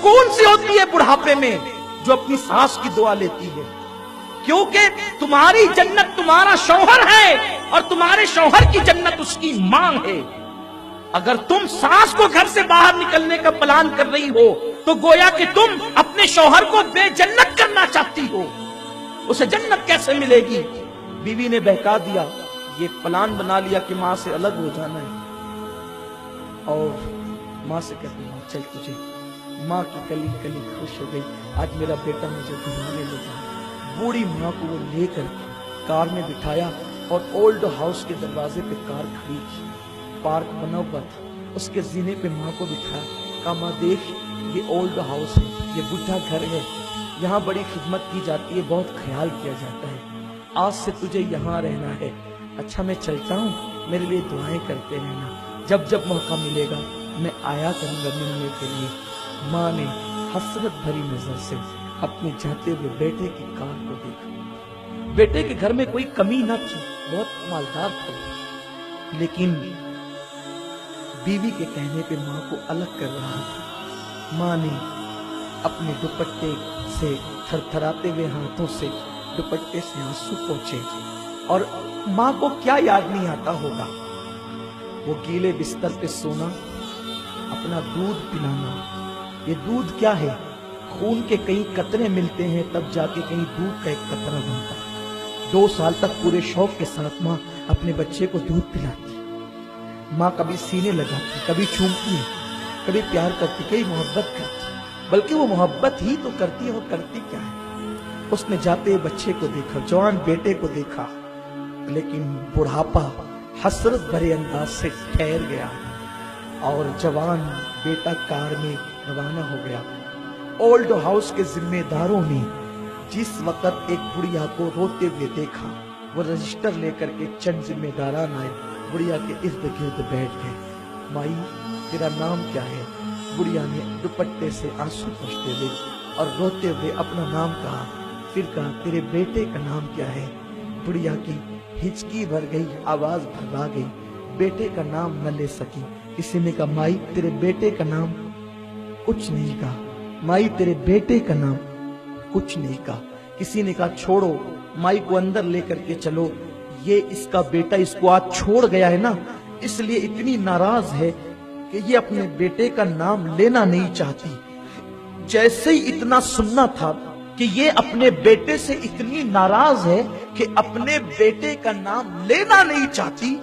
सुकून सी होती है बुढ़ापे में जो अपनी सास की दुआ लेती है, क्योंकि तुम्हारी जन्नत तुम्हारा शौहर है और तुम्हारे शौहर की जन्नत उसकी मां है। अगर तुम सास को घर से बाहर निकलने का प्लान कर रही हो तो गोया कि तुम अपने शौहर को बेजन्नत करना चाहती हो। उसे जन्नत कैसे मिलेगी? बीवी ने बहका दिया, ये प्लान बना लिया कि माँ से अलग हो जाना है, और माँ से कहती है चल तुझे। माँ की कली कली खुश हो गई, आज मेरा बेटा मुझे घुमाने ले जाए। बूढ़ी माँ को वो लेकर कार में बिठाया और ओल्ड हाउस के दरवाजे पे कार खड़ी की। पार्क बना हुआ था, उसके जीने पे माँ को बिठाया, कहा माँ देख ये ओल्ड हाउस है, ये बुढ़ा घर है, यहाँ बड़ी खिदमत की जाती है, बहुत ख्याल किया जाता है, आज से तुझे यहाँ रहना है। अच्छा मैं चलता हूँ, मेरे लिए दुआएं करते रहना, जब जब मौका मिलेगा मैं आया करूंगा मिलने के लिए। माँ ने हसरत भरी नजर से अपने जाते हुए बेटे की कार को देखा। बेटे के घर में कोई कमी न थी, बहुत मालदार था, लेकिन बीवी के कहने पे माँ को अलग कर रहा था। माँ ने अपने दुपट्टे से थरथराते हुए हाथों से दुपट्टे से आंसू पोंछे, और माँ को क्या याद नहीं आता होगा, वो गीले बिस्तर पे सोना, अपना दूध पिलाना। ये दूध क्या है? खून के कई कतरे मिलते हैं तब जाके कहीं दूध का एक कतरा बनता है। 2 साल तक पूरे शौक के साथ माँ अपने बच्चे को दूध पिलाती। माँ कभी सीने लगाती, कभी चूमती, कभी प्यार करती, कभी मोहब्बत करती, बल्कि वो मोहब्बत ही तो करती है, वो करती क्या है? उसने जाते हुए बच्चे को देखा, जवान बेटे को देखा, लेकिन बुढ़ापा हसरत भरे अंदाज से ठहर गया और जवान बेटा कार में रवाना हो गया। ओल्ड हाउस के जिम्मेदारों ने जिस वक्त एक बुढ़िया को रोते हुए देखा, वो रजिस्टर लेकर के चंद जिम्मेदारान आए, बुढ़िया के इर्द गिर्द बैठ गए। माई तेरा नाम क्या है? बुढ़िया ने दुपट्टे से आंसू पोंछते हुए और रोते हुए अपना नाम कहा, फिर कहा तेरे बेटे का नाम क्या है? बुढ़िया की हिचकी भर गई, आवाज भरवा गई, बेटे का नाम न ले सकी। किसी ने कहा माई तेरे बेटे का नाम, कुछ नहीं कहा। माई तेरे बेटे का नाम, कुछ नहीं कहा। किसी ने कहा छोड़ो, माई को अंदर लेकर के चलो, ये इसका बेटा इसको आज छोड़ गया है ना, इसलिए इतनी नाराज है कि ये अपने बेटे का नाम लेना नहीं चाहती। जैसे ही इतना सुनना था कि ये अपने बेटे से इतनी नाराज है कि अपने बेटे का नाम लेना नहीं चाहती,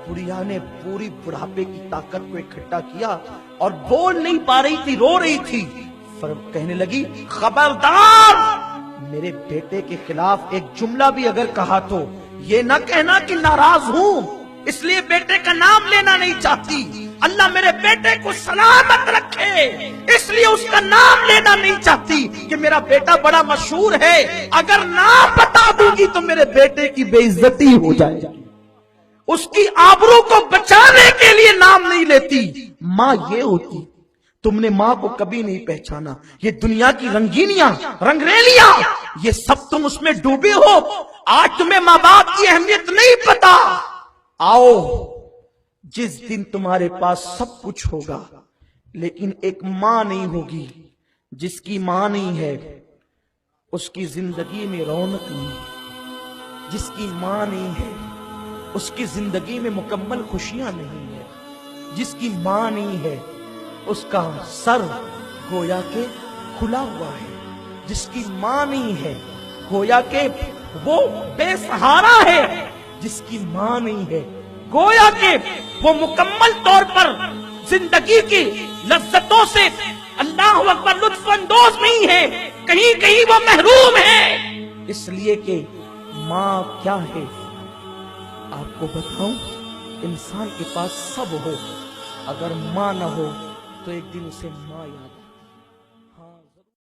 बुढ़िया ने पूरी बुढ़ापे की ताकत को इकट्ठा किया और बोल नहीं पा रही थी, रो रही थी, पर कहने लगी खबरदार, मेरे बेटे के खिलाफ एक जुमला भी अगर कहा तो ये न कहना कि नाराज हूँ इसलिए बेटे का नाम लेना नहीं चाहती। अल्लाह मेरे बेटे को सलामत रखे इसलिए उसका नाम लेना नहीं चाहती कि मेरा बेटा बड़ा मशहूर है, अगर नाम बता दूंगी तो मेरे बेटे की बेइज्जती हो जाएगी। उसकी आबरू को बचाने के लिए नाम नहीं लेती। माँ ये होती। तुमने माँ को कभी नहीं पहचाना। ये दुनिया की रंगीनियां, रंगरेलियां, ये सब तुम उसमें डूबे हो। आज तुम्हें माँ बाप की अहमियत नहीं पता। आओ, जिस दिन तुम्हारे पास सब कुछ होगा लेकिन एक माँ नहीं होगी, जिसकी माँ नहीं है उसकी जिंदगी में रौनक नहीं, जिसकी माँ नहीं है उसकी जिंदगी में मुकम्मल खुशियां नहीं है, जिसकी माँ नहीं है उसका सर गोया के खुला हुआ है, जिसकी माँ नहीं है गोया के वो बेसहारा है, जिसकी माँ नहीं है गोया के वो मुकम्मल तौर पर जिंदगी की लज्जतों से अल्लाह अकबर लुत्फ अंदोज नहीं है, कहीं कहीं वो महरूम है। इसलिए कि माँ क्या है आपको बताऊं, इंसान के पास सब हो, अगर माँ ना हो तो एक दिन उसे माँ याद